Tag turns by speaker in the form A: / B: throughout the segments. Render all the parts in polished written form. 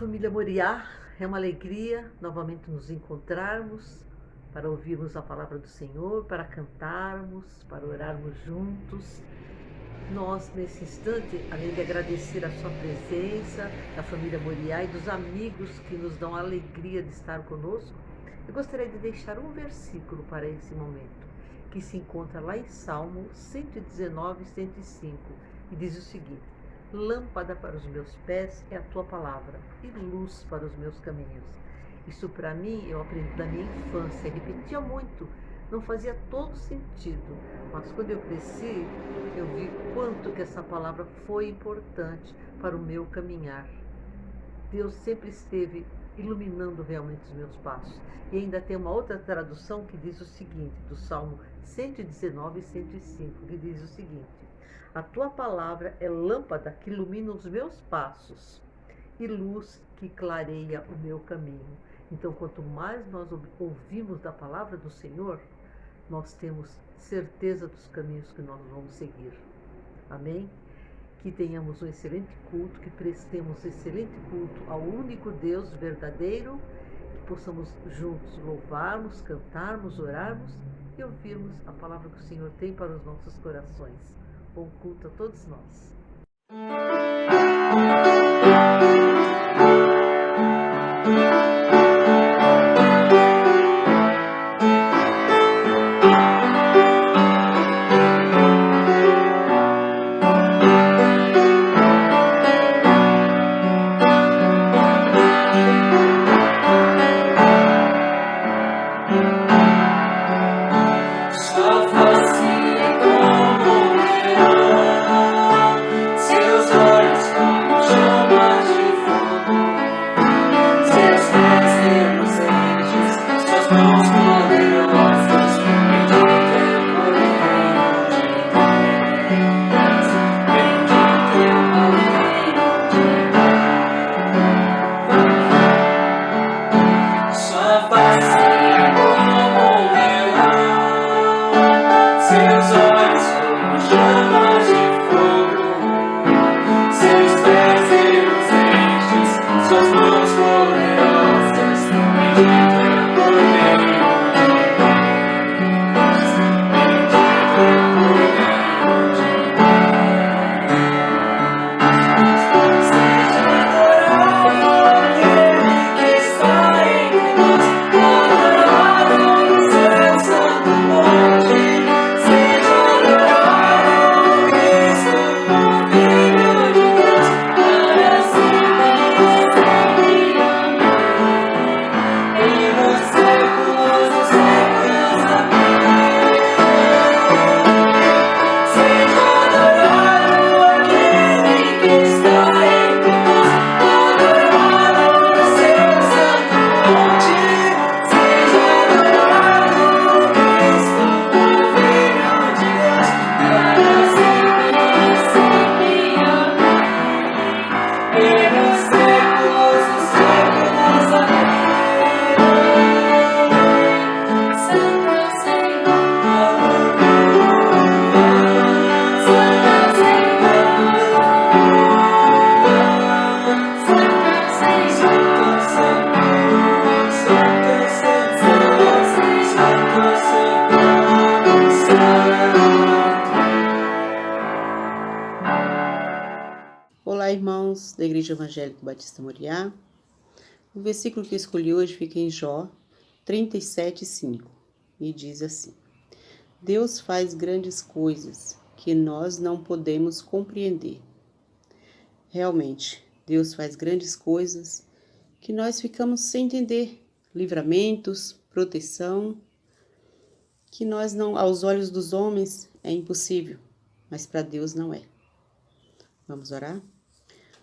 A: família Moriá, é uma alegria novamente nos encontrarmos para ouvirmos a palavra do Senhor, para cantarmos, para orarmos juntos. Nós, nesse instante, além de agradecer a sua presença, da família Moriá e dos amigos que nos dão a alegria de estar conosco, eu gostaria de deixar um versículo para esse momento, que se encontra lá em Salmo 119, 105, e diz o seguinte: lâmpada para os meus pés é a tua palavra e luz para os meus caminhos. Isso para mim eu aprendi da minha infância, repetia muito, não fazia todo sentido, mas quando eu cresci, eu vi quanto que essa palavra foi importante para o meu caminhar. Deus sempre esteve iluminando realmente os meus passos. E ainda tem uma outra tradução que diz o seguinte, do Salmo 119 e 105, que diz o seguinte: a tua palavra é lâmpada que ilumina os meus passos e luz que clareia o meu caminho. Então, quanto mais nós ouvimos da palavra do Senhor, nós temos certeza dos caminhos que nós vamos seguir. Amém? Que tenhamos um excelente culto, que prestemos excelente culto ao único Deus verdadeiro, que possamos juntos louvarmos, cantarmos, orarmos e ouvirmos a palavra que o Senhor tem para os nossos corações. Bom culto a todos nós.
B: Olá, irmãos da Igreja Evangélica Batista Moriá. O versículo que eu escolhi hoje fica em Jó 37:5 e diz assim: Deus faz grandes coisas que nós não podemos compreender. Realmente, Deus faz grandes coisas que nós ficamos sem entender, livramentos, proteção, que nós não, aos olhos dos homens é impossível, mas para Deus não é. Vamos orar?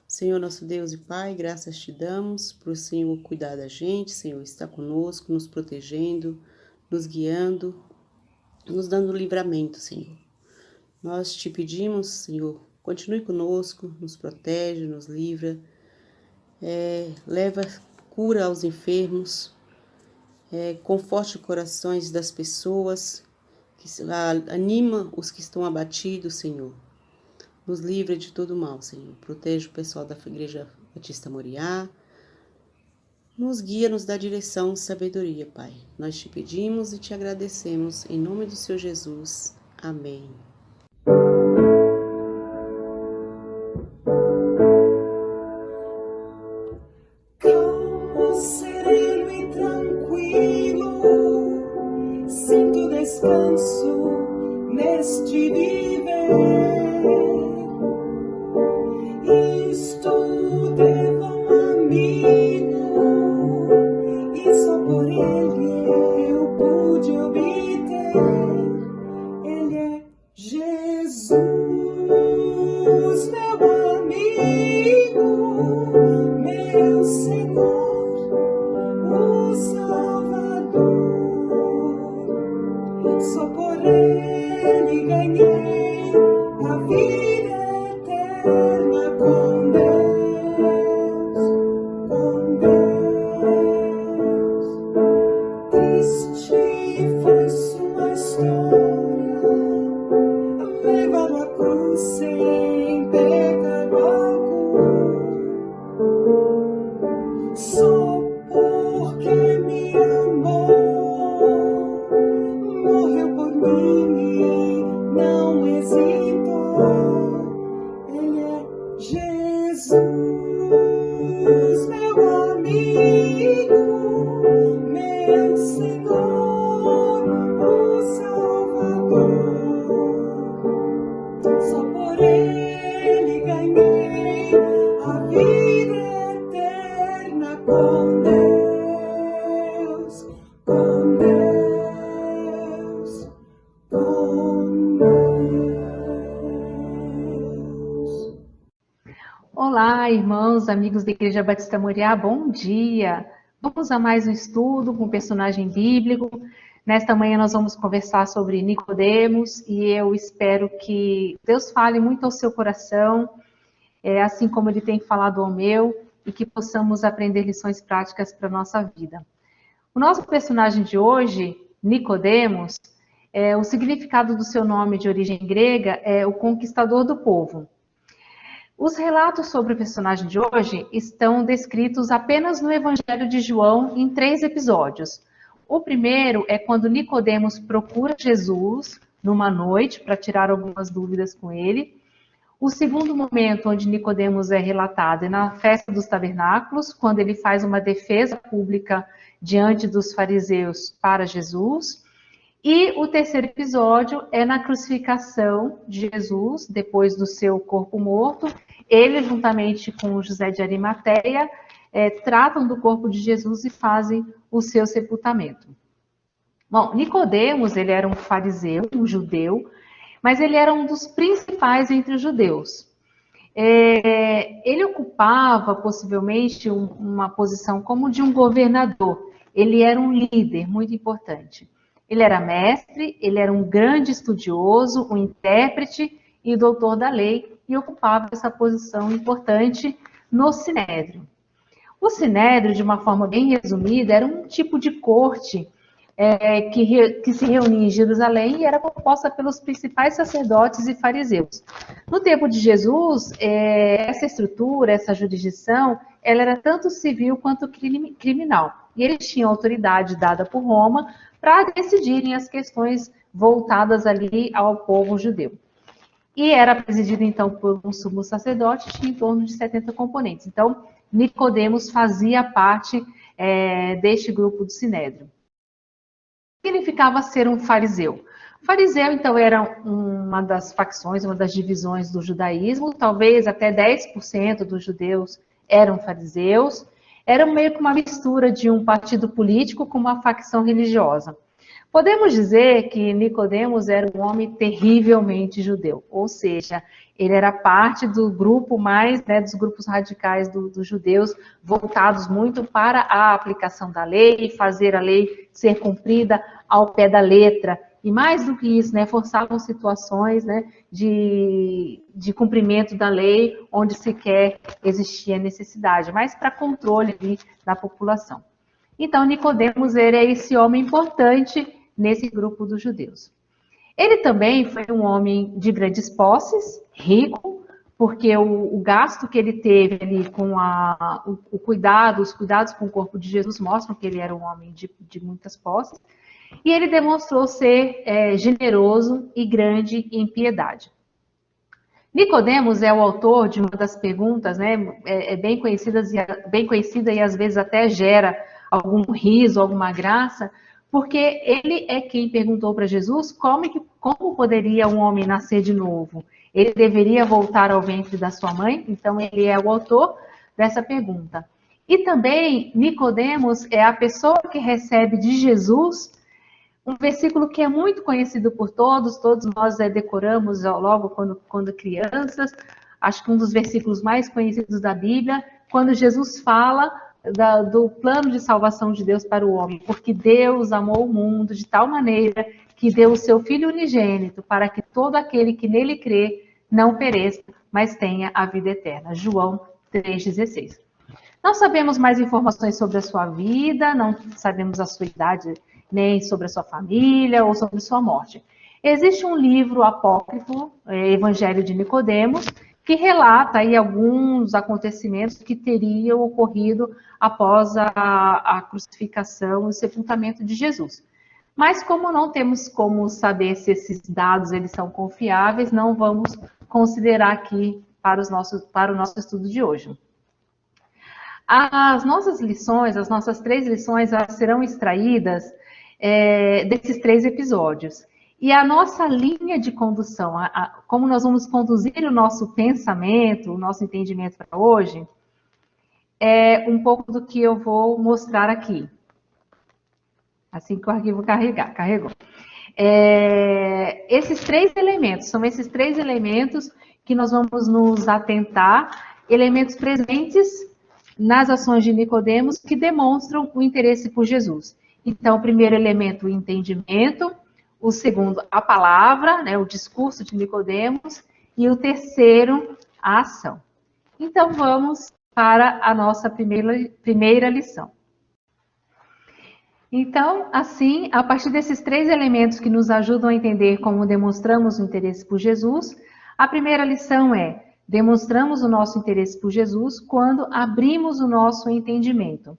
B: Senhor, nosso Deus e Pai, graças te damos por o Senhor cuidar da gente, Senhor, estar conosco, nos protegendo, nos guiando, nos dando livramento, Senhor. Nós te pedimos, Senhor, continue conosco, nos protege, nos livra, leva cura aos enfermos, conforte os corações das pessoas, anima os que estão abatidos, Senhor. Nos livra de todo mal, Senhor. Protege o pessoal da Igreja Batista Moriá, Nos guia, nos dá direção e sabedoria, Pai. Nós te pedimos e te agradecemos, em nome do Senhor Jesus. Amém.
C: Calmo, sereno e tranquilo, sinto descanso neste viver. Isto devo a um amigo, e só por ele eu pude obter. Ele é Jesus, meu amigo, meu Senhor, o Salvador. Só por ele ganhei a vida eterna com Deus, com Deus. Triste foi sua história, levado à cruz sem pecado algum. Só porque me amou, morreu por mim e não hesitou. Ele é Jesus, meu amigo, meu Senhor, o Salvador. Só por ele ganhei a vida eterna com Deus, com Deus, com Deus.
D: Olá, irmãos, amigos da Igreja Batista Moriá, bom dia! Vamos a mais um estudo com um personagem bíblico. Nesta manhã nós vamos conversar sobre Nicodemos e eu espero que Deus fale muito ao seu coração, assim como Ele tem falado ao meu, e que possamos aprender lições práticas para a nossa vida. O nosso personagem de hoje, Nicodemos, o significado do seu nome de origem grega é o conquistador do povo. Os relatos sobre o personagem de hoje estão descritos apenas no Evangelho de João em 3 episódios. O primeiro é quando Nicodemos procura Jesus numa noite para tirar algumas dúvidas com ele. O segundo momento onde Nicodemos é relatado é na festa dos tabernáculos, quando ele faz uma defesa pública diante dos fariseus para Jesus. E o terceiro episódio é na crucificação de Jesus, depois do seu corpo morto. Ele, juntamente com José de Arimateia, tratam do corpo de Jesus e fazem o seu sepultamento. Bom, Nicodemos, ele era um fariseu, um judeu, mas ele era um dos principais entre os judeus. Ele ocupava, possivelmente, uma posição como de um governador. Ele era um líder muito importante. Ele era mestre, ele era um grande estudioso, um intérprete e doutor da lei, e ocupava essa posição importante no Sinédrio. O Sinédrio, de uma forma bem resumida, era um tipo de corte que se reunia em Jerusalém e era composta pelos principais sacerdotes e fariseus. No tempo de Jesus, essa estrutura, essa jurisdição, ela era tanto civil quanto criminal. E eles tinham autoridade dada por Roma para decidirem as questões voltadas ali ao povo judeu. E era presidido, então, por um sumo sacerdote, tinha em torno de 70 componentes. Então, Nicodemos fazia parte deste grupo do Sinédrio. O que significava ser um fariseu? O fariseu, então, era uma das facções, uma das divisões do judaísmo, talvez até 10% dos judeus eram fariseus. Era meio que uma mistura de um partido político com uma facção religiosa. Podemos dizer que Nicodemos era um homem terrivelmente judeu, ou seja, ele era parte do grupo mais, dos grupos radicais dos judeus, voltados muito para a aplicação da lei, fazer a lei ser cumprida ao pé da letra. E mais do que isso, forçavam situações de cumprimento da lei onde sequer existia necessidade, mas para controle da população. Então, Nicodemos era esse homem importante nesse grupo dos judeus. Ele também foi um homem de grandes posses, rico, porque o gasto que ele teve ali com os cuidados com o corpo de Jesus mostram que ele era um homem de muitas posses, e ele demonstrou ser generoso e grande em piedade. Nicodemos é o autor de uma das perguntas, né, bem conhecida e às vezes até gera algum riso, alguma graça, porque ele é quem perguntou para Jesus como poderia um homem nascer de novo. Ele deveria voltar ao ventre da sua mãe? Então ele é o autor dessa pergunta. E também Nicodemos é a pessoa que recebe de Jesus um versículo que é muito conhecido por todos nós decoramos logo quando crianças, acho que um dos versículos mais conhecidos da Bíblia, quando Jesus fala do plano de salvação de Deus para o homem, porque Deus amou o mundo de tal maneira que deu o seu Filho unigênito para que todo aquele que nele crê não pereça, mas tenha a vida eterna. João 3,16. Não sabemos mais informações sobre a sua vida, não sabemos a sua idade, nem sobre a sua família ou sobre sua morte. Existe um livro apócrifo, Evangelho de Nicodemos, que relata aí alguns acontecimentos que teriam ocorrido após a crucificação e o sepultamento de Jesus. Mas como não temos como saber se esses dados eles são confiáveis, não vamos considerar aqui para o nosso estudo de hoje. As nossas lições, as nossas 3 lições, elas serão extraídas desses 3 episódios. E a nossa linha de condução, como nós vamos conduzir o nosso pensamento, o nosso entendimento para hoje, é um pouco do que eu vou mostrar aqui. Assim que o arquivo carregou. Esses 3 elementos, são esses 3 elementos que nós vamos nos atentar, elementos presentes nas ações de Nicodemos que demonstram o interesse por Jesus. Então, o primeiro elemento, o entendimento, o segundo, a palavra, né, o discurso de Nicodemos, e o terceiro, a ação. Então, vamos para a nossa primeira lição. Então, assim, a partir desses 3 elementos que nos ajudam a entender como demonstramos o interesse por Jesus, a primeira lição é: demonstramos o nosso interesse por Jesus quando abrimos o nosso entendimento.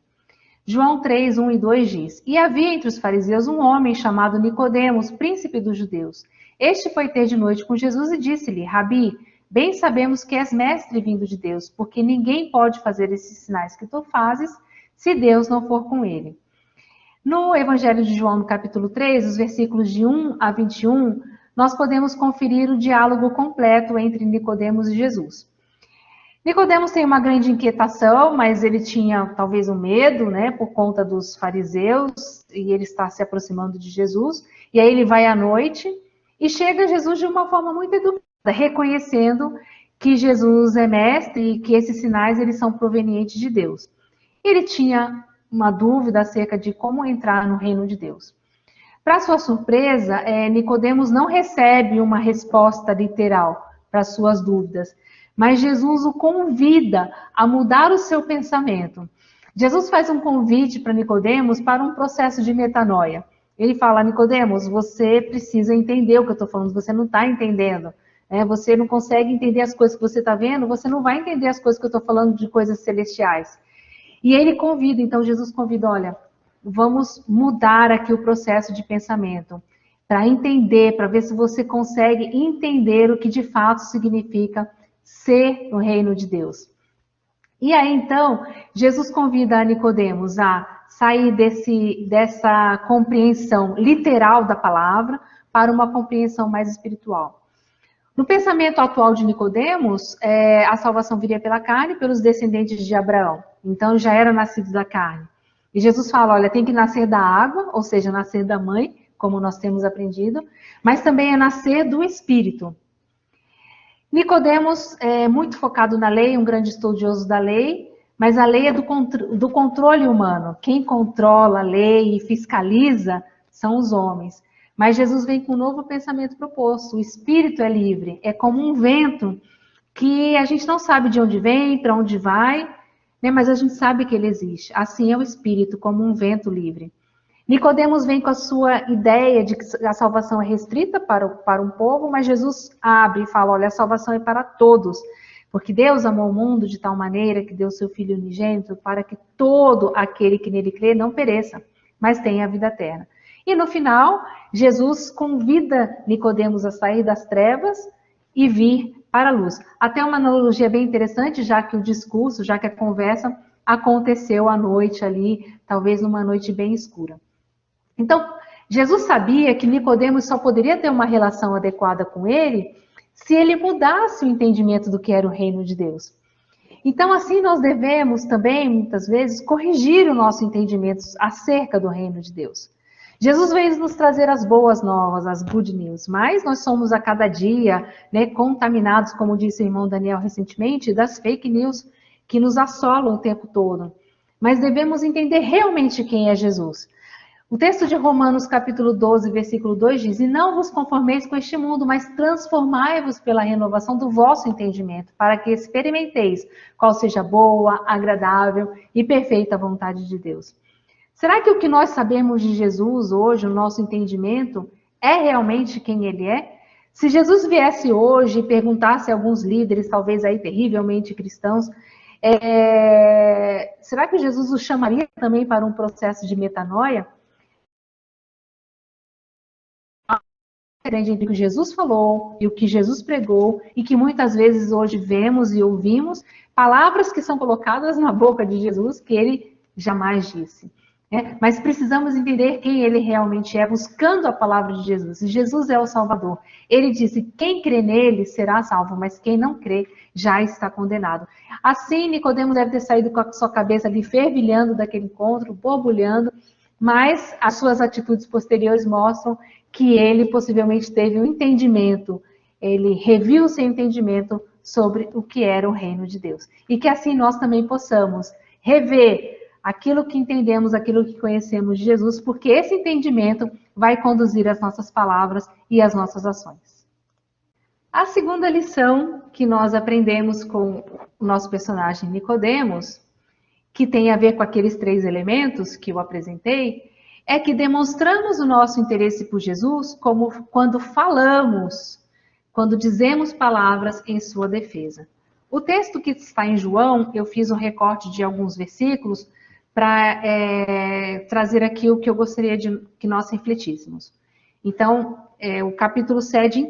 D: João 3, 1 e 2 diz: E havia entre os fariseus um homem chamado Nicodemos, príncipe dos judeus. Este foi ter de noite com Jesus e disse-lhe: Rabi, bem sabemos que és mestre vindo de Deus, porque ninguém pode fazer esses sinais que tu fazes se Deus não for com ele. No Evangelho de João, no capítulo 3, os versículos de 1 a 21, nós podemos conferir o diálogo completo entre Nicodemos e Jesus. Nicodemos tem uma grande inquietação, mas ele tinha talvez um medo, né, por conta dos fariseus, e ele está se aproximando de Jesus, e aí ele vai à noite, e chega Jesus de uma forma muito educada, reconhecendo que Jesus é mestre e que esses sinais eles são provenientes de Deus. Ele tinha uma dúvida acerca de como entrar no reino de Deus. Para sua surpresa, Nicodemos não recebe uma resposta literal para suas dúvidas, mas Jesus o convida a mudar o seu pensamento. Jesus faz um convite para Nicodemos para um processo de metanoia. Ele fala: Nicodemos, você precisa entender o que eu estou falando, você não está entendendo. Você não consegue entender as coisas que você está vendo, você não vai entender as coisas que eu estou falando de coisas celestiais. E ele convida, então Jesus convida: olha, vamos mudar aqui o processo de pensamento, para entender, para ver se você consegue entender o que de fato significa ser no reino de Deus. E aí, então, Jesus convida a Nicodemos a sair dessa compreensão literal da palavra para uma compreensão mais espiritual. No pensamento atual de Nicodemos, a salvação viria pela carne, pelos descendentes de Abraão. Então, já era nascido da carne. E Jesus fala: olha, tem que nascer da água, ou seja, nascer da mãe, como nós temos aprendido, mas também é nascer do Espírito. Nicodemos é muito focado na lei, um grande estudioso da lei, mas a lei é do controle humano. Quem controla a lei e fiscaliza são os homens. Mas Jesus vem com um novo pensamento proposto. O Espírito é livre, é como um vento que a gente não sabe de onde vem, para onde vai, né? Mas a gente sabe que ele existe. Assim é o Espírito, como um vento livre. Nicodemos vem com a sua ideia de que a salvação é restrita para um povo, mas Jesus abre e fala: olha, a salvação é para todos. Porque Deus amou o mundo de tal maneira que deu seu Filho unigênito para que todo aquele que nele crê não pereça, mas tenha a vida eterna. E no final, Jesus convida Nicodemos a sair das trevas e vir para a luz. Até uma analogia bem interessante, já que o discurso, já que a conversa aconteceu à noite ali, talvez numa noite bem escura. Então, Jesus sabia que Nicodemos só poderia ter uma relação adequada com ele se ele mudasse o entendimento do que era o reino de Deus. Então, assim, nós devemos também, muitas vezes, corrigir o nosso entendimento acerca do reino de Deus. Jesus veio nos trazer as boas novas, as good news, mas nós somos a cada dia, né, contaminados, como disse o irmão Daniel recentemente, das fake news que nos assolam o tempo todo. Mas devemos entender realmente quem é Jesus. O texto de Romanos, capítulo 12, versículo 2 diz: "E não vos conformeis com este mundo, mas transformai-vos pela renovação do vosso entendimento, para que experimenteis qual seja a boa, agradável e perfeita vontade de Deus." Será que o que nós sabemos de Jesus hoje, o nosso entendimento, é realmente quem ele é? Se Jesus viesse hoje e perguntasse a alguns líderes, talvez aí terrivelmente cristãos, será que Jesus os chamaria também para um processo de metanoia? Entre o que Jesus falou e o que Jesus pregou, e que muitas vezes hoje vemos e ouvimos, palavras que são colocadas na boca de Jesus que ele jamais disse. Mas precisamos entender quem ele realmente é, buscando a palavra de Jesus. E Jesus é o Salvador. Ele disse: quem crê nele será salvo, mas quem não crê já está condenado. Assim, Nicodemos deve ter saído com a sua cabeça ali fervilhando daquele encontro, borbulhando, mas as suas atitudes posteriores mostram que ele possivelmente teve um entendimento, ele reviu seu entendimento sobre o que era o reino de Deus. E que assim nós também possamos rever aquilo que entendemos, aquilo que conhecemos de Jesus, porque esse entendimento vai conduzir as nossas palavras e as nossas ações. A segunda lição que nós aprendemos com o nosso personagem Nicodemos, que tem a ver com aqueles 3 elementos que eu apresentei, é que demonstramos o nosso interesse por Jesus como quando falamos, quando dizemos palavras em sua defesa. O texto que está em João, eu fiz um recorte de alguns versículos para trazer aqui o que eu gostaria de que nós refletíssemos. Então, o capítulo 7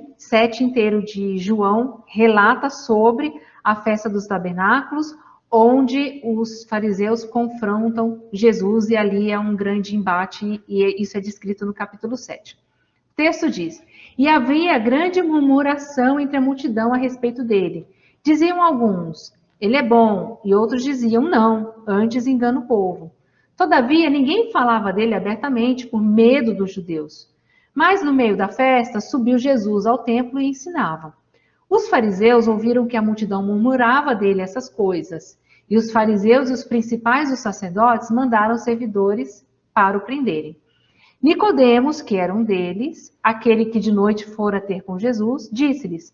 D: inteiro de João relata sobre a festa dos tabernáculos, onde os fariseus confrontam Jesus, e ali é um grande embate, e isso é descrito no capítulo 7. O texto diz: "E havia grande murmuração entre a multidão a respeito dele. Diziam alguns: ele é bom, e outros diziam: não, antes engana o povo. Todavia, ninguém falava dele abertamente por medo dos judeus. Mas no meio da festa, subiu Jesus ao templo e ensinava. Os fariseus ouviram que a multidão murmurava dele essas coisas, e os fariseus e os principais dos sacerdotes mandaram servidores para o prenderem. Nicodemos, que era um deles, aquele que de noite fora ter com Jesus, disse-lhes: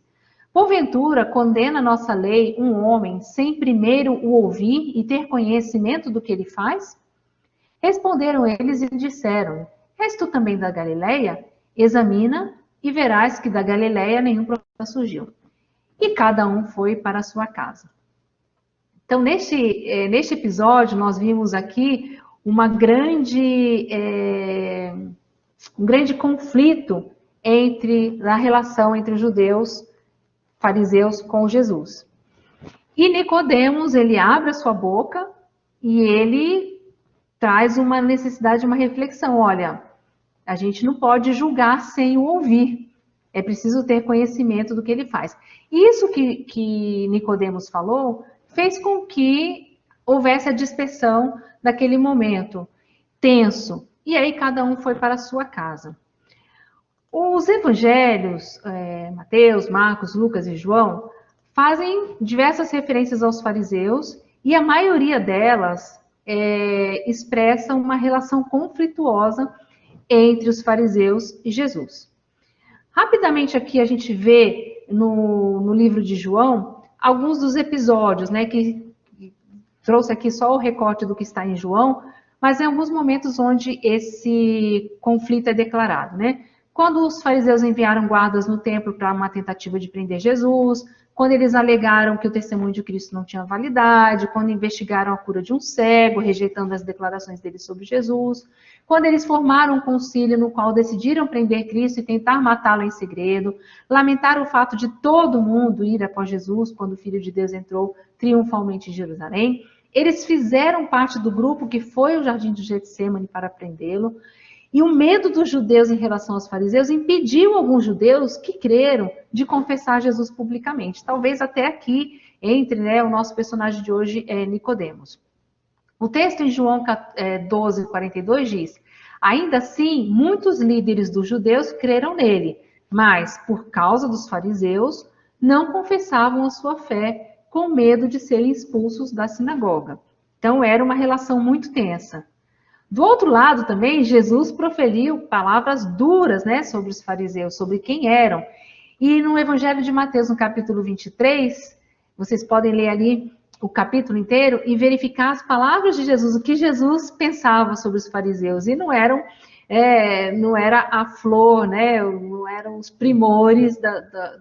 D: porventura condena nossa lei um homem sem primeiro o ouvir e ter conhecimento do que ele faz? Responderam eles e disseram: és tu também da Galileia? Examina e verás que da Galileia nenhum profeta surgiu. E cada um foi para a sua casa. Então, neste episódio, nós vimos aqui um grande conflito na relação entre os judeus, fariseus, com Jesus. E Nicodemos, ele abre a sua boca e ele traz uma necessidade, uma reflexão. Olha, a gente não pode julgar sem o ouvir. É preciso ter conhecimento do que ele faz. Isso que Nicodemos falou fez com que houvesse a dispersão daquele momento tenso. E aí cada um foi para a sua casa. Os evangelhos, Mateus, Marcos, Lucas e João, fazem diversas referências aos fariseus e a maioria delas expressa uma relação conflituosa entre os fariseus e Jesus. Rapidamente aqui a gente vê no livro de João alguns dos episódios, que trouxe aqui só o recorte do que está em João, mas em alguns momentos onde esse conflito é declarado, Quando os fariseus enviaram guardas no templo para uma tentativa de prender Jesus, quando eles alegaram que o testemunho de Cristo não tinha validade, quando investigaram a cura de um cego, rejeitando as declarações dele sobre Jesus, quando eles formaram um concílio no qual decidiram prender Cristo e tentar matá-lo em segredo, lamentaram o fato de todo mundo ir após Jesus quando o Filho de Deus entrou triunfalmente em Jerusalém. Eles fizeram parte do grupo que foi ao jardim de Getsêmani para prendê-lo. E o medo dos judeus em relação aos fariseus impediu alguns judeus que creram de confessar Jesus publicamente. Talvez até aqui entre, né, o nosso personagem de hoje, Nicodemos. O texto em João 12, 42 diz: ainda assim, muitos líderes dos judeus creram nele, mas, por causa dos fariseus, não confessavam a sua fé com medo de serem expulsos da sinagoga. Então, era uma relação muito tensa. Do outro lado também, Jesus proferiu palavras duras, né, sobre os fariseus, sobre quem eram. E no Evangelho de Mateus, no capítulo 23, vocês podem ler ali o capítulo inteiro e verificar as palavras de Jesus, o que Jesus pensava sobre os fariseus. E não era a flor, né, não eram os primores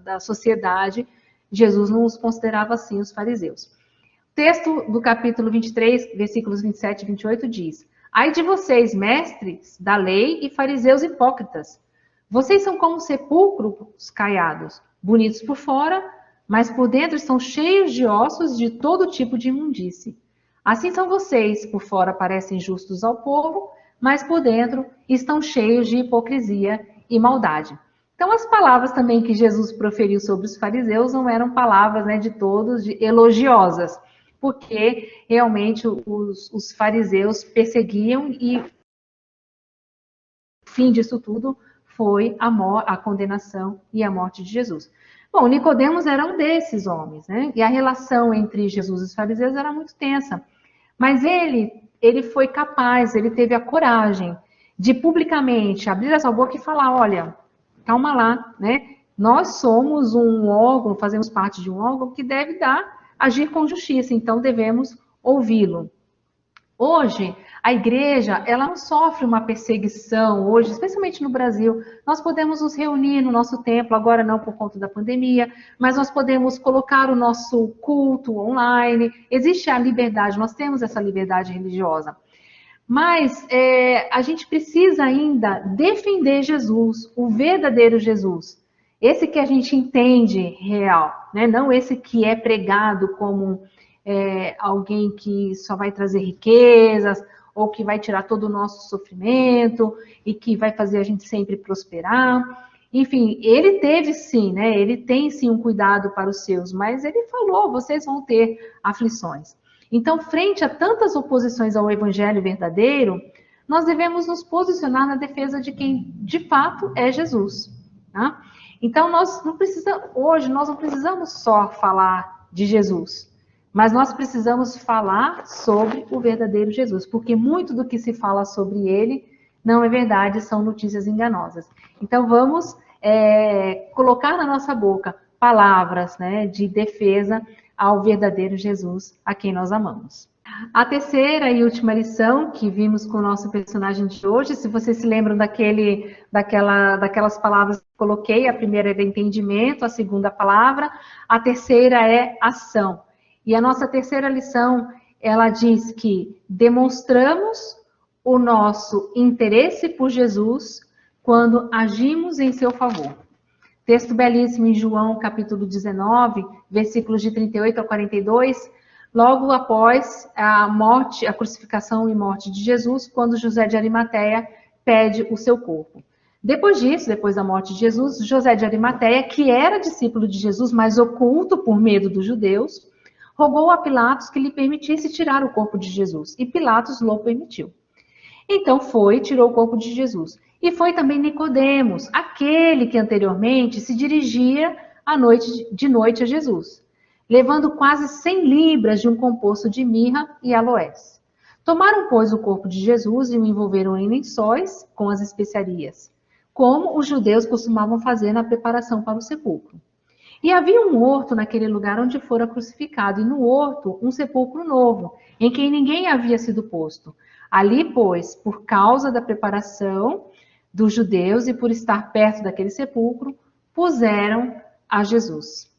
D: da sociedade. Jesus não os considerava assim, os fariseus. O texto do capítulo 23, versículos 27 e 28 diz: ai de vocês, mestres da lei e fariseus hipócritas! Vocês são como sepulcros caiados, bonitos por fora, mas por dentro estão cheios de ossos de todo tipo de imundície. Assim são vocês, por fora parecem justos ao povo, mas por dentro estão cheios de hipocrisia e maldade. Então, as palavras também que Jesus proferiu sobre os fariseus não eram palavras, né, de todos elogiosas, porque realmente os fariseus perseguiam e o fim disso tudo foi a condenação e a morte de Jesus. Bom, Nicodemos era um desses homens, né? E a relação entre Jesus e os fariseus era muito tensa. Mas ele foi capaz, ele teve a coragem de publicamente abrir a sua boca e falar: olha, calma lá, né? Nós somos um órgão, fazemos parte de um órgão que deve agir com justiça, então devemos ouvi-lo. Hoje, a igreja, ela não sofre uma perseguição, hoje, especialmente no Brasil. Nós podemos nos reunir no nosso templo, agora não por conta da pandemia, mas nós podemos colocar o nosso culto online. Existe a liberdade, nós temos essa liberdade religiosa. Mas a gente precisa ainda defender Jesus, o verdadeiro Jesus. Esse que a gente entende real, né? Não esse que é pregado como alguém que só vai trazer riquezas, ou que vai tirar todo o nosso sofrimento, e que vai fazer a gente sempre prosperar. Enfim, ele teve sim, né? Ele tem sim um cuidado para os seus, mas ele falou: vocês vão ter aflições. Então, frente a tantas oposições ao evangelho verdadeiro, nós devemos nos posicionar na defesa de quem de fato é Jesus, tá? Então, hoje nós não precisamos só falar de Jesus, mas nós precisamos falar sobre o verdadeiro Jesus, porque muito do que se fala sobre ele não é verdade, são notícias enganosas. Então, vamos colocar na nossa boca palavras, né, de defesa ao verdadeiro Jesus, a quem nós amamos. A terceira e última lição que vimos com o nosso personagem de hoje, se vocês se lembram daquelas palavras que coloquei, a primeira era entendimento, a segunda palavra, a terceira é ação. E a nossa terceira lição, ela diz que demonstramos o nosso interesse por Jesus quando agimos em seu favor. Texto belíssimo em João, capítulo 19, versículos de 38 a 42, logo após a crucificação e morte de Jesus, quando José de Arimateia pede o seu corpo. Depois disso, depois da morte de Jesus, José de Arimateia, que era discípulo de Jesus, mas oculto por medo dos judeus, rogou a Pilatos que lhe permitisse tirar o corpo de Jesus, e Pilatos lhe permitiu. Então tirou o corpo de Jesus. E foi também Nicodemos, aquele que anteriormente se dirigia de noite a Jesus, levando quase 100 libras de um composto de mirra e aloés. Tomaram, pois, o corpo de Jesus e o envolveram em lençóis com as especiarias, como os judeus costumavam fazer na preparação para o sepulcro. E havia um horto naquele lugar onde fora crucificado, e no horto um sepulcro novo, em que ninguém havia sido posto. Ali, pois, por causa da preparação dos judeus e por estar perto daquele sepulcro, puseram a Jesus.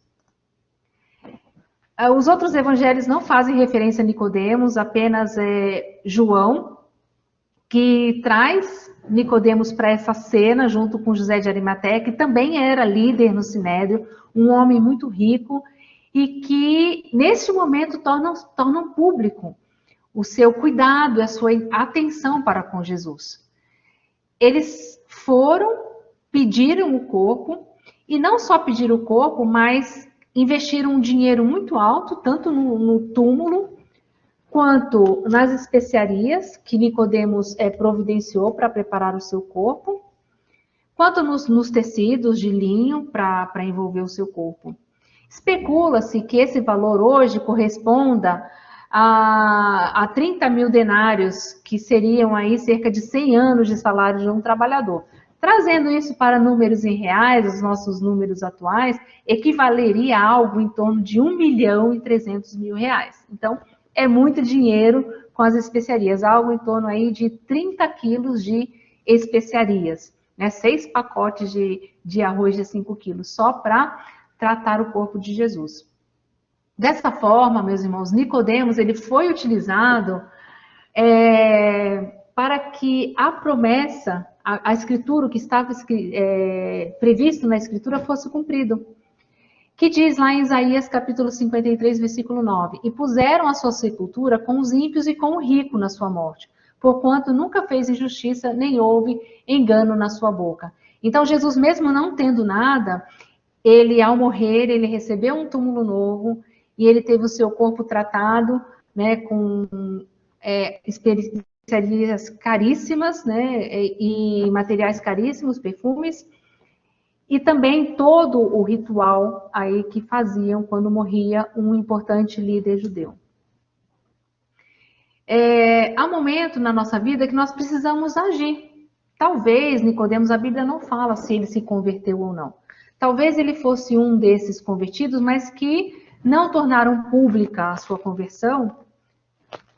D: Os outros evangelhos não fazem referência a Nicodemos, apenas João, que traz Nicodemos para essa cena, junto com José de Arimateia, que também era líder no Sinédrio, um homem muito rico, e que, neste momento, tornam público o seu cuidado, a sua atenção para com Jesus. Eles pediram o corpo, e não só pediram o corpo, mas investiram um dinheiro muito alto, tanto no túmulo, quanto nas especiarias que Nicodemos providenciou para preparar o seu corpo, quanto nos tecidos de linho para envolver o seu corpo. Especula-se que esse valor hoje corresponda a 30 mil denários, que seriam aí cerca de 100 anos de salário de um trabalhador. Trazendo isso para números em reais, os nossos números atuais, equivaleria a algo em torno de 1.300.000 reais. Então, é muito dinheiro com as especiarias, algo em torno aí de 30 quilos de especiarias, né? 6 pacotes de arroz de 5 quilos, só para tratar o corpo de Jesus. Dessa forma, meus irmãos, Nicodemos, ele foi utilizado para que a promessa, a escritura, o que estava previsto na escritura fosse cumprido. Que diz lá em Isaías capítulo 53, versículo 9, e puseram a sua sepultura com os ímpios e com o rico na sua morte, porquanto nunca fez injustiça, nem houve engano na sua boca. Então, Jesus, mesmo não tendo nada, ele, ao morrer, ele recebeu um túmulo novo, e ele teve o seu corpo tratado, né, com especiarias caríssimas, né, e materiais caríssimos, perfumes, e também todo o ritual aí que faziam quando morria um importante líder judeu. Há um momento na nossa vida que nós precisamos agir. Talvez Nicodemos, a Bíblia não fala se ele se converteu ou não. Talvez ele fosse um desses convertidos, mas que não tornaram pública a sua conversão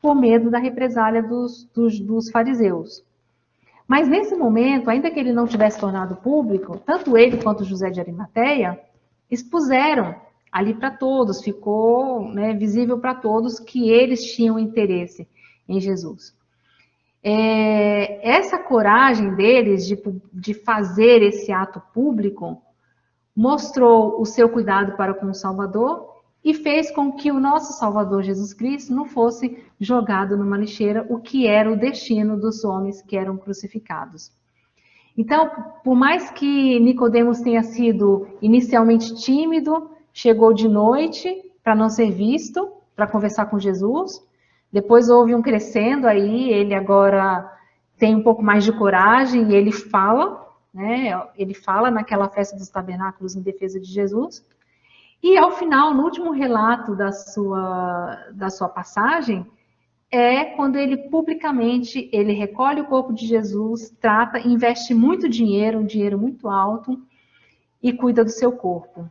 D: por medo da represália dos fariseus. Mas nesse momento, ainda que ele não tivesse tornado público, tanto ele quanto José de Arimateia expuseram ali para todos, ficou, né, visível para todos que eles tinham interesse em Jesus. Essa coragem deles de fazer esse ato público mostrou o seu cuidado para com o Salvador e fez com que o nosso Salvador Jesus Cristo não fosse jogado numa lixeira, o que era o destino dos homens que eram crucificados. Então, por mais que Nicodemos tenha sido inicialmente tímido, chegou de noite para não ser visto, para conversar com Jesus, depois houve um crescendo aí, ele agora tem um pouco mais de coragem e ele fala, né? Ele fala naquela festa dos tabernáculos em defesa de Jesus. E ao final, no último relato da sua passagem, quando ele publicamente, ele recolhe o corpo de Jesus, trata, investe muito dinheiro, um dinheiro muito alto, e cuida do seu corpo.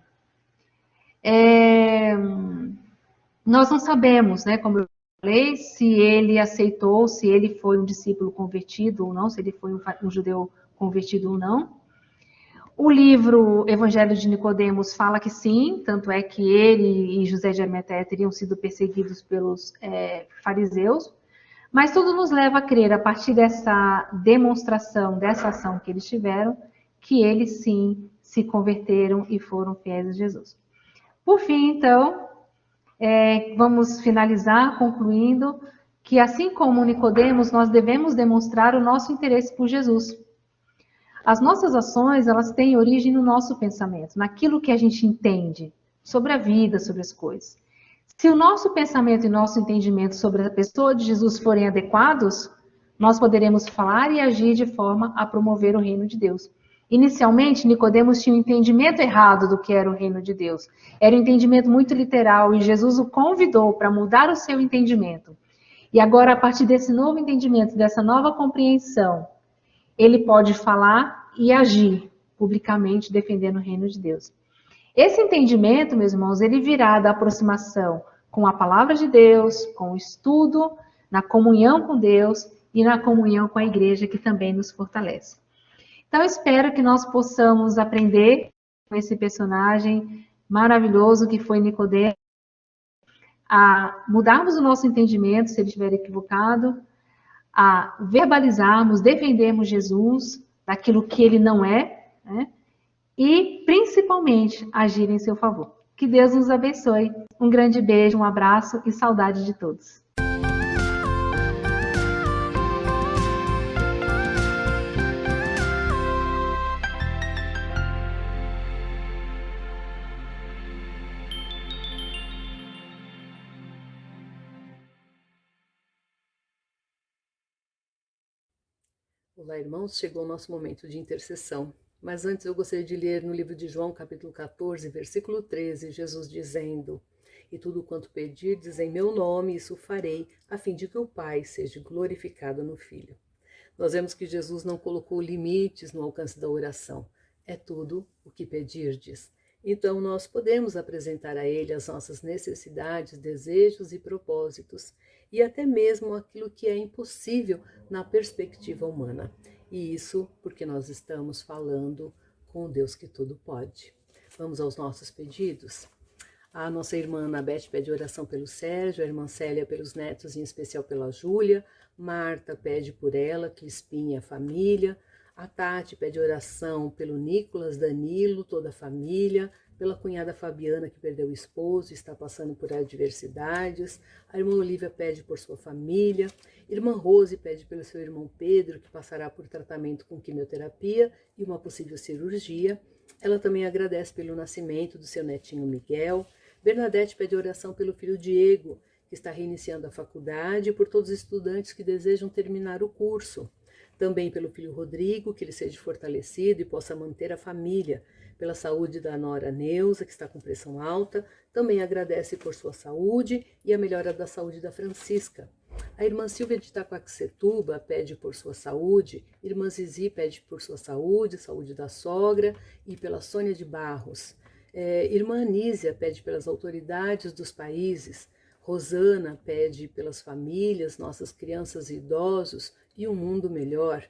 D: Nós não sabemos, né, como eu falei, se ele aceitou, se ele foi um discípulo convertido ou não, se ele foi um judeu convertido ou não. O livro Evangelho de Nicodemos fala que sim, tanto é que ele e José de Arimateia teriam sido perseguidos pelos fariseus, mas tudo nos leva a crer, a partir dessa demonstração, dessa ação que eles tiveram, que eles sim se converteram e foram fiéis a Jesus. Por fim, então, vamos finalizar concluindo que, assim como Nicodemos, nós devemos demonstrar o nosso interesse por Jesus. As nossas ações, elas têm origem no nosso pensamento, naquilo que a gente entende sobre a vida, sobre as coisas. Se o nosso pensamento e nosso entendimento sobre a pessoa de Jesus forem adequados, nós poderemos falar e agir de forma a promover o reino de Deus. Inicialmente, Nicodemos tinha um entendimento errado do que era o reino de Deus. Era um entendimento muito literal e Jesus o convidou para mudar o seu entendimento. E agora, a partir desse novo entendimento, dessa nova compreensão, ele pode falar e agir publicamente defendendo o reino de Deus. Esse entendimento, meus irmãos, ele virá da aproximação com a palavra de Deus, com o estudo, na comunhão com Deus e na comunhão com a igreja, que também nos fortalece. Então, eu espero que nós possamos aprender com esse personagem maravilhoso que foi Nicodemos, a mudarmos o nosso entendimento, se ele estiver equivocado, a verbalizarmos, defendermos Jesus daquilo que ele não é, né? E, principalmente, agir em seu favor. Que Deus nos abençoe. Um grande beijo, um abraço e saudade de todos.
A: Olá, irmãos, chegou o nosso momento de intercessão. Mas antes eu gostaria de ler no livro de João, capítulo 14, versículo 13, Jesus dizendo: "E tudo quanto pedirdes em meu nome, isso farei, a fim de que o Pai seja glorificado no Filho." Nós vemos que Jesus não colocou limites no alcance da oração. É tudo o que pedirdes. Então nós podemos apresentar a Ele as nossas necessidades, desejos e propósitos, e até mesmo aquilo que é impossível na perspectiva humana. E isso porque nós estamos falando com o Deus que tudo pode. Vamos aos nossos pedidos? A nossa irmã Anabete pede oração pelo Sérgio, a irmã Célia pelos netos, em especial pela Júlia. Marta pede por ela, Crispim e a família. A Tati pede oração pelo Nicolas, Danilo, toda a família. Pela cunhada Fabiana, que perdeu o esposo e está passando por adversidades. A irmã Olívia pede por sua família. Irmã Rose pede pelo seu irmão Pedro, que passará por tratamento com quimioterapia e uma possível cirurgia. Ela também agradece pelo nascimento do seu netinho Miguel. Bernadette pede oração pelo filho Diego, que está reiniciando a faculdade, e por todos os estudantes que desejam terminar o curso. Também pelo filho Rodrigo, que ele seja fortalecido e possa manter a família. Pela saúde da nora Neuza, que está com pressão alta. Também agradece por sua saúde e a melhora da saúde da Francisca. A irmã Silvia de Itaquaquecetuba pede por sua saúde. Irmã Zizi pede por sua saúde, saúde da sogra, e pela Sônia de Barros. Irmã Anísia pede pelas autoridades dos países. Rosana pede pelas famílias, nossas crianças e idosos e um mundo melhor.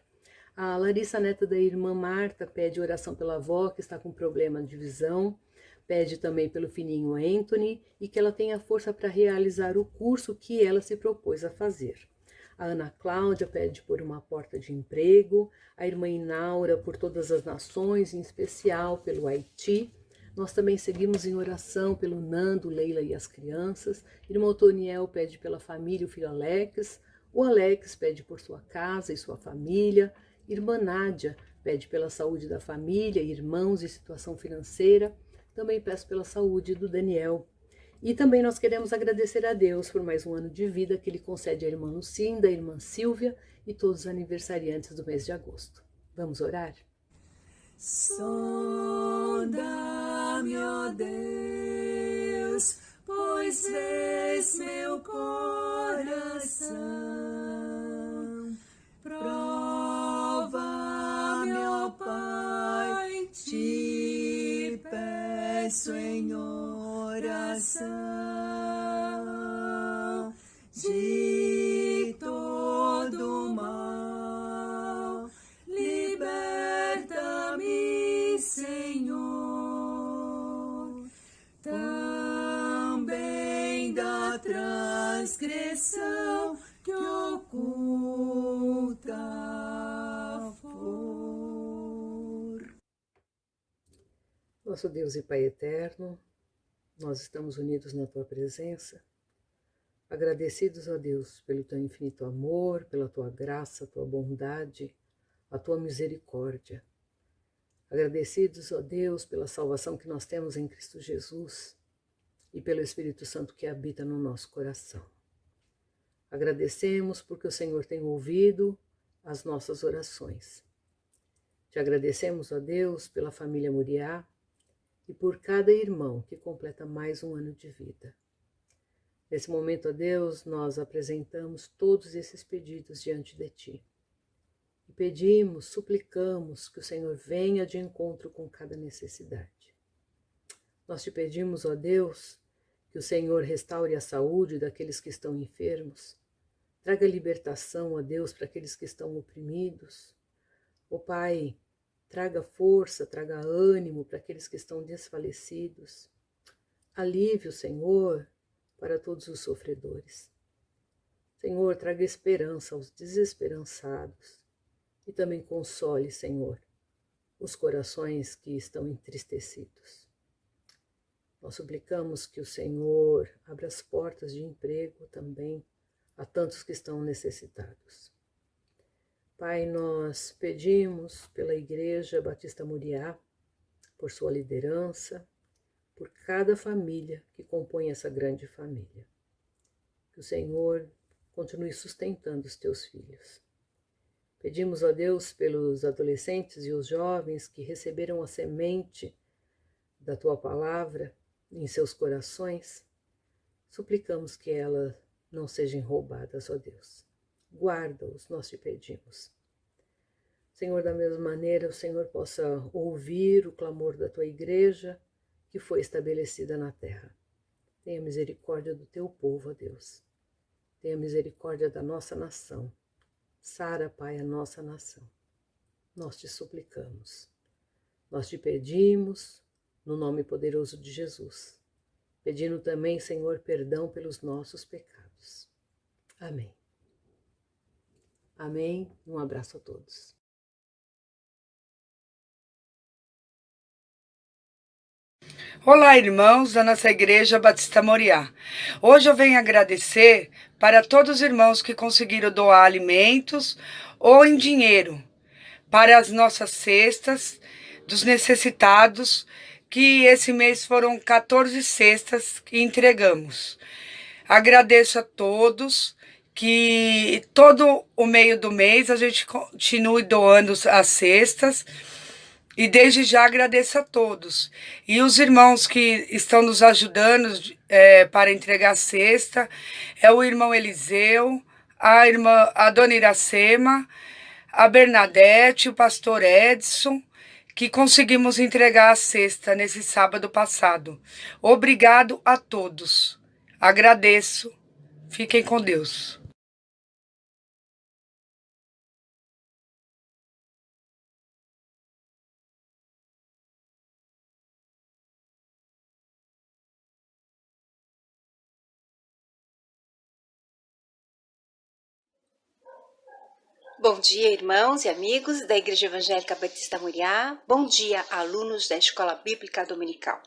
A: A Larissa, neta da irmã Marta, pede oração pela avó, que está com problema de visão. Pede também pelo filhinho Anthony e que ela tenha força para realizar o curso que ela se propôs a fazer. A Ana Cláudia pede por uma porta de emprego. A irmã Inaura por todas as nações, em especial pelo Haiti. Nós também seguimos em oração pelo Nando, Leila e as crianças. Irmão Toniel pede pela família e o filho Alex. O Alex pede por sua casa e sua família. Irmã Nádia pede pela saúde da família, irmãos e situação financeira. Também peço pela saúde do Daniel. E também nós queremos agradecer a Deus por mais um ano de vida que Ele concede à irmã Lucinda, à irmã Silvia e todos os aniversariantes do mês de agosto. Vamos orar?
C: Sonda-me, ó Deus, pois vês meu coração. Prova-me, ó Pai, te peço em oração. De todo mal, liberta-me, Senhor, também da transgressão que oculta for.
A: Nosso Deus e Pai eterno, nós estamos unidos na Tua presença, agradecidos a Deus pelo Teu infinito amor, pela Tua graça, a Tua bondade, a Tua misericórdia. Agradecidos, ó Deus, pela salvação que nós temos em Cristo Jesus e pelo Espírito Santo que habita no nosso coração. Agradecemos porque o Senhor tem ouvido as nossas orações. Te agradecemos, ó Deus, pela família Muriá e por cada irmão que completa mais um ano de vida. Nesse momento, ó Deus, nós apresentamos todos esses pedidos diante de Ti. E pedimos, suplicamos que o Senhor venha de encontro com cada necessidade. Nós te pedimos, ó Deus, que o Senhor restaure a saúde daqueles que estão enfermos. Traga libertação, ó Deus, para aqueles que estão oprimidos. Ó Pai, traga força, traga ânimo para aqueles que estão desfalecidos. Alívio, Senhor,
E: para todos os sofredores. Senhor, traga esperança aos desesperançados e também console, Senhor, os corações que estão entristecidos. Nós suplicamos que o Senhor abra as portas de emprego também a tantos que estão necessitados. Pai, nós pedimos pela Igreja Batista Moriá, por sua liderança, por cada família que compõe essa grande família. Que o Senhor continue sustentando os teus filhos. Pedimos a Deus pelos adolescentes e os jovens que receberam a semente da tua palavra em seus corações. Suplicamos que elas não sejam roubadas, ó Deus. Guarda-os, nós te pedimos. Senhor, da mesma maneira, o Senhor possa ouvir o clamor da tua igreja que foi estabelecida na terra. Tenha misericórdia do teu povo, ó Deus. Tenha misericórdia da nossa nação. Sara, Pai, a nossa nação. Nós te suplicamos. Nós te pedimos no nome poderoso de Jesus. Pedindo também, Senhor, perdão pelos nossos pecados. Amém. Amém. Um abraço a todos.
F: Olá, irmãos da nossa Igreja Batista Moriá. Hoje eu venho agradecer para todos os irmãos que conseguiram doar alimentos ou em dinheiro para as nossas cestas dos necessitados, que esse mês foram 14 cestas que entregamos. Agradeço a todos, que todo o meio do mês a gente continue doando as cestas. E desde já agradeço a todos. E os irmãos que estão nos ajudando para entregar a cesta, é o irmão Eliseu, a dona Iracema, a Bernadette, o pastor Edson, que conseguimos entregar a cesta nesse sábado passado. Obrigado a todos. Agradeço. Fiquem com Deus.
G: Bom dia, irmãos e amigos da Igreja Evangélica Batista Moriá. Bom dia, alunos da Escola Bíblica Dominical.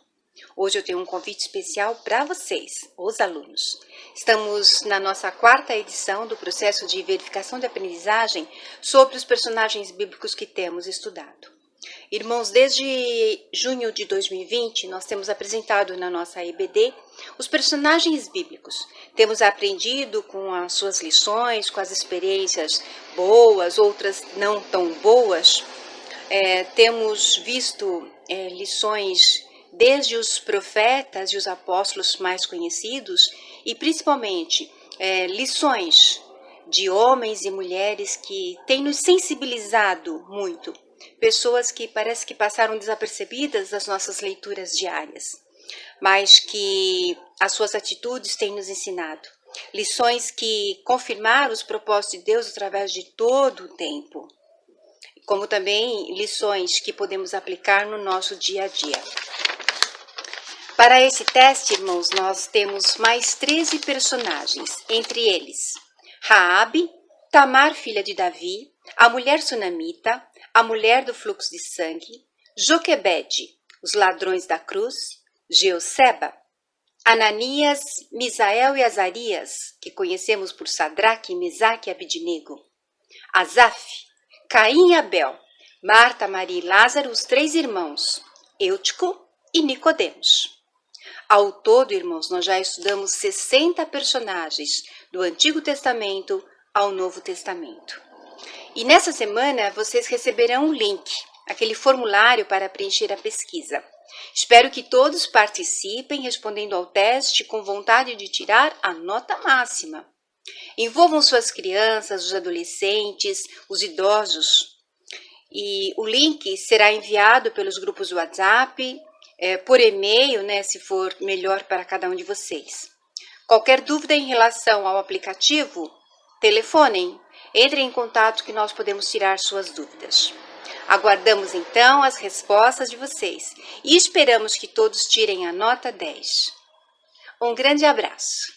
G: Hoje eu tenho um convite especial para vocês, os alunos. Estamos na nossa 4ª edição do processo de verificação de aprendizagem sobre os personagens bíblicos que temos estudado. Irmãos, desde junho de 2020, nós temos apresentado na nossa EBD os personagens bíblicos. Temos aprendido com as suas lições, com as experiências boas, outras não tão boas. Temos visto lições desde os profetas e os apóstolos mais conhecidos e principalmente lições de homens e mulheres que têm nos sensibilizado muito. Pessoas que parece que passaram desapercebidas das nossas leituras diárias, mas que as suas atitudes têm nos ensinado. Lições que confirmaram os propósitos de Deus através de todo o tempo, como também lições que podemos aplicar no nosso dia a dia. Para esse teste, irmãos, nós temos mais 13 personagens, entre eles Raabe, Tamar, filha de Davi, a mulher sunamita, a mulher do fluxo de sangue, Joquebede, os ladrões da cruz, Jeoseba, Ananias, Misael e Azarias, que conhecemos por Sadraque, Mesaque e Abidnego, Asaf, Caim e Abel, Marta, Maria e Lázaro, os 3 irmãos, Eutico e Nicodemos. Ao todo, irmãos, nós já estudamos 60 personagens do Antigo Testamento ao Novo Testamento. E nessa semana vocês receberão um link, aquele formulário para preencher a pesquisa. Espero que todos participem respondendo ao teste com vontade de tirar a nota máxima. Envolvam suas crianças, os adolescentes, os idosos. E o link será enviado pelos grupos do WhatsApp, por e-mail, se for melhor para cada um de vocês. Qualquer dúvida em relação ao aplicativo, telefonem. Entrem em contato que nós podemos tirar suas dúvidas. Aguardamos então as respostas de vocês e esperamos que todos tirem a nota 10. Um grande abraço.